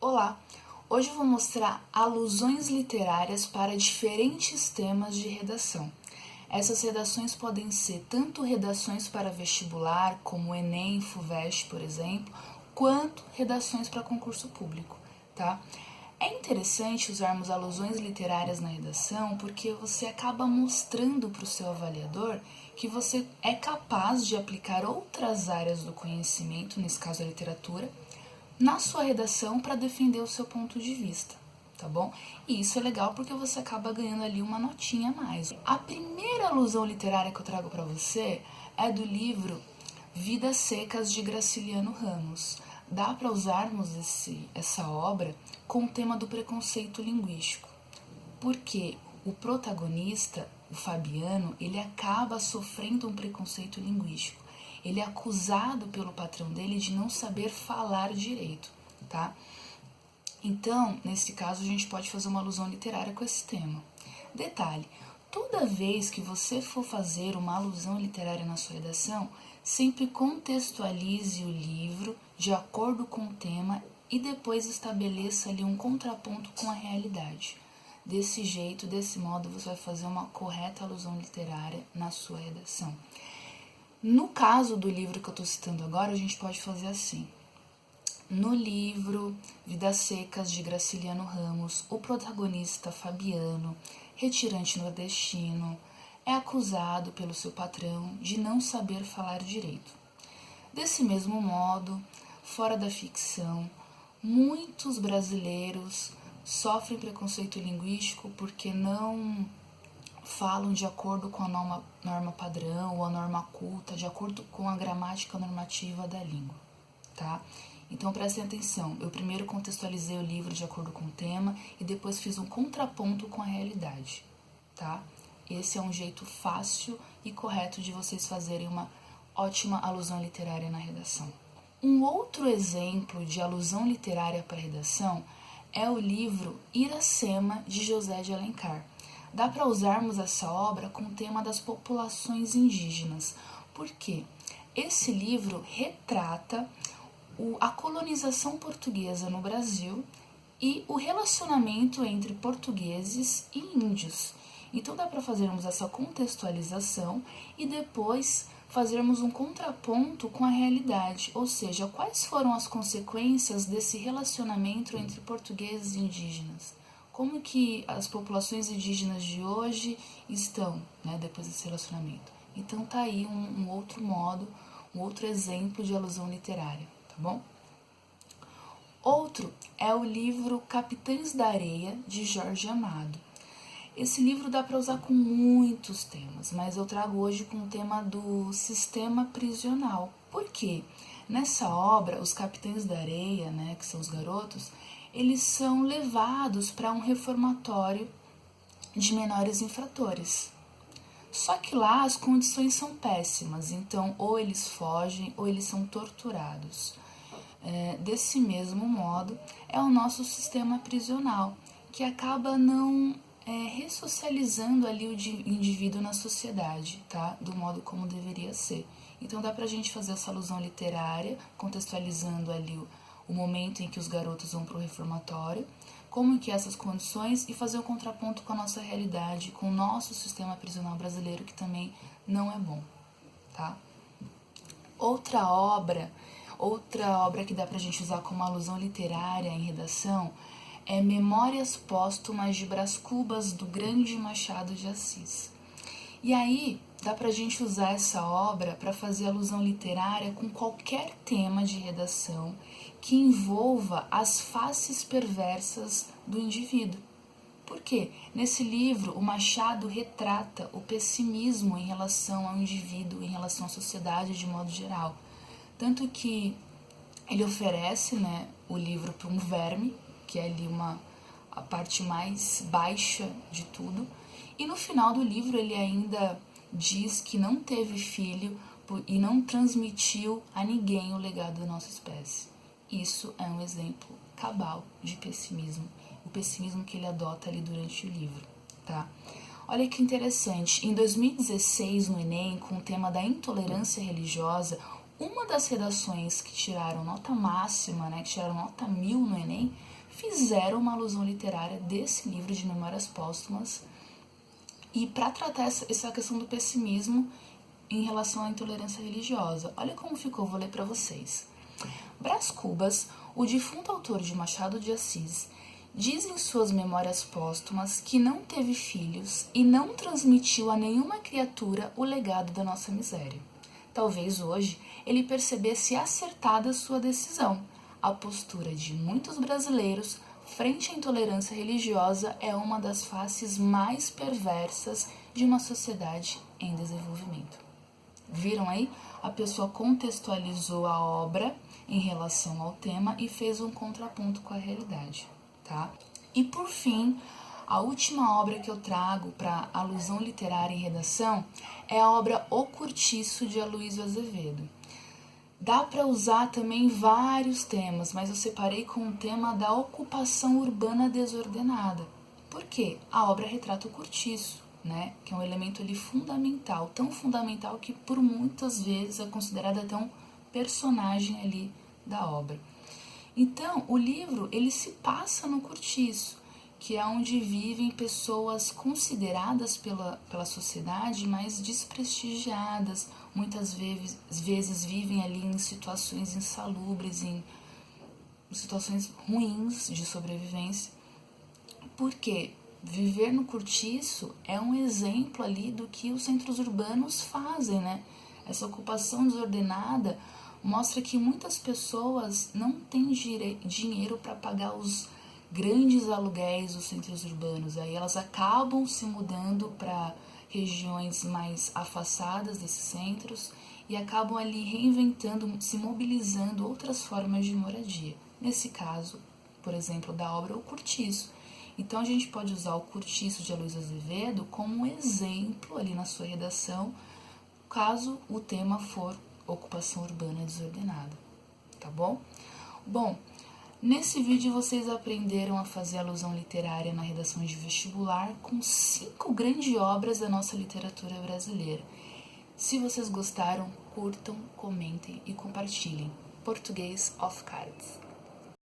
Olá! Hoje eu vou mostrar alusões literárias para diferentes temas de redação. Essas redações podem ser tanto redações para vestibular, como Enem, FUVEST, por exemplo, quanto redações para concurso público, tá? É interessante usarmos alusões literárias na redação porque você acaba mostrando para o seu avaliador que você é capaz de aplicar outras áreas do conhecimento, nesse caso a literatura, na sua redação para defender o seu ponto de vista, tá bom? E isso é legal porque você acaba ganhando ali uma notinha a mais. A primeira alusão literária que eu trago para você é do livro Vidas Secas de Graciliano Ramos. Dá para usarmos essa obra com o tema do preconceito linguístico, porque o protagonista, o Fabiano, ele acaba sofrendo um preconceito linguístico. Ele é acusado pelo patrão dele de não saber falar direito, tá? Então, nesse caso, a gente pode fazer uma alusão literária com esse tema. Detalhe, toda vez que você for fazer uma alusão literária na sua redação, sempre contextualize o livro de acordo com o tema e depois estabeleça ali um contraponto com a realidade. Desse jeito, desse modo, você vai fazer uma correta alusão literária na sua redação. No caso do livro que eu estou citando agora, a gente pode fazer assim. No livro Vidas Secas de Graciliano Ramos, o protagonista Fabiano, retirante nordestino, é acusado pelo seu patrão de não saber falar direito. Desse mesmo modo, fora da ficção, muitos brasileiros sofrem preconceito linguístico porque não falam de acordo com a norma padrão ou a norma culta, de acordo com a gramática normativa da língua, tá? Então prestem atenção, eu primeiro contextualizei o livro de acordo com o tema e depois fiz um contraponto com a realidade, tá? Esse é um jeito fácil e correto de vocês fazerem uma ótima alusão literária na redação. Um outro exemplo de alusão literária para redação é o livro Iracema, de José de Alencar. Dá para usarmos essa obra com o tema das populações indígenas, porque esse livro retrata a colonização portuguesa no Brasil e o relacionamento entre portugueses e índios. Então dá para fazermos essa contextualização e depois fazermos um contraponto com a realidade, ou seja, quais foram as consequências desse relacionamento entre portugueses e indígenas. Como que as populações indígenas de hoje estão, né, depois desse relacionamento. Então tá aí um outro modo, um outro exemplo de alusão literária, tá bom? Outro é o livro Capitães da Areia, de Jorge Amado. Esse livro dá para usar com muitos temas, mas eu trago hoje com o tema do sistema prisional. Por quê? Nessa obra, os Capitães da Areia, né, que são os garotos, eles são levados para um reformatório de menores infratores. Só que lá as condições são péssimas, então ou eles fogem ou eles são torturados. Desse mesmo modo, é o nosso sistema prisional, que acaba não ressocializando ali o indivíduo na sociedade, tá? Do modo como deveria ser. Então dá pra gente fazer essa alusão literária, contextualizando ali o momento em que os garotos vão para o reformatório, como que essas condições, e fazer o contraponto com a nossa realidade, com o nosso sistema prisional brasileiro, que também não é bom, tá? Outra obra que dá pra gente usar como alusão literária em redação é Memórias Póstumas de Brás Cubas, do grande Machado de Assis. E aí, dá pra gente usar essa obra para fazer alusão literária com qualquer tema de redação que envolva as faces perversas do indivíduo. Por quê? Nesse livro, o Machado retrata o pessimismo em relação ao indivíduo, em relação à sociedade de modo geral. Tanto que ele oferece, né, o livro para um verme, que é ali a parte mais baixa de tudo, e no final do livro ele ainda diz que não teve filho e não transmitiu a ninguém o legado da nossa espécie. Isso é um exemplo cabal de pessimismo, o pessimismo que ele adota ali durante o livro, tá? Olha que interessante, em 2016 no Enem, com o tema da intolerância religiosa, uma das redações que tiraram nota máxima, né, que tiraram nota 1000 no Enem, fizeram uma alusão literária desse livro de Memórias Póstumas. E para tratar essa questão do pessimismo em relação à intolerância religiosa, olha como ficou, vou ler para vocês. Brás Cubas, o defunto autor de Machado de Assis, diz em suas Memórias Póstumas que não teve filhos e não transmitiu a nenhuma criatura o legado da nossa miséria. Talvez hoje ele percebesse acertada sua decisão. A postura de muitos brasileiros frente à intolerância religiosa é uma das faces mais perversas de uma sociedade em desenvolvimento. Viram aí? A pessoa contextualizou a obra em relação ao tema e fez um contraponto com a realidade, tá? E por fim, a última obra que eu trago para alusão literária em redação é a obra O Cortiço, de Aloysio Azevedo. Dá para usar também vários temas, mas eu separei com o tema da ocupação urbana desordenada. Por quê? A obra retrata o cortiço, né? Que é um elemento ali fundamental, tão fundamental que por muitas vezes é considerado até um personagem ali da obra. Então, o livro ele se passa no cortiço, que é onde vivem pessoas consideradas pela sociedade, mas desprestigiadas, muitas vezes vivem ali em situações insalubres, em situações ruins de sobrevivência. Porque viver no cortiço é um exemplo ali do que os centros urbanos fazem, né? Essa ocupação desordenada mostra que muitas pessoas não têm dinheiro para pagar os grandes aluguéis dos centros urbanos. Aí elas acabam se mudando para regiões mais afastadas desses centros e acabam ali reinventando, se mobilizando outras formas de moradia. Nesse caso, por exemplo, da obra O Cortiço. Então a gente pode usar o Cortiço de Aloysio Azevedo como um exemplo ali na sua redação, caso o tema for ocupação urbana desordenada, tá bom? Bom, nesse vídeo vocês aprenderam a fazer alusão literária na redação de vestibular com 5 grandes obras da nossa literatura brasileira. Se vocês gostaram, curtam, comentem e compartilhem. Português off cards.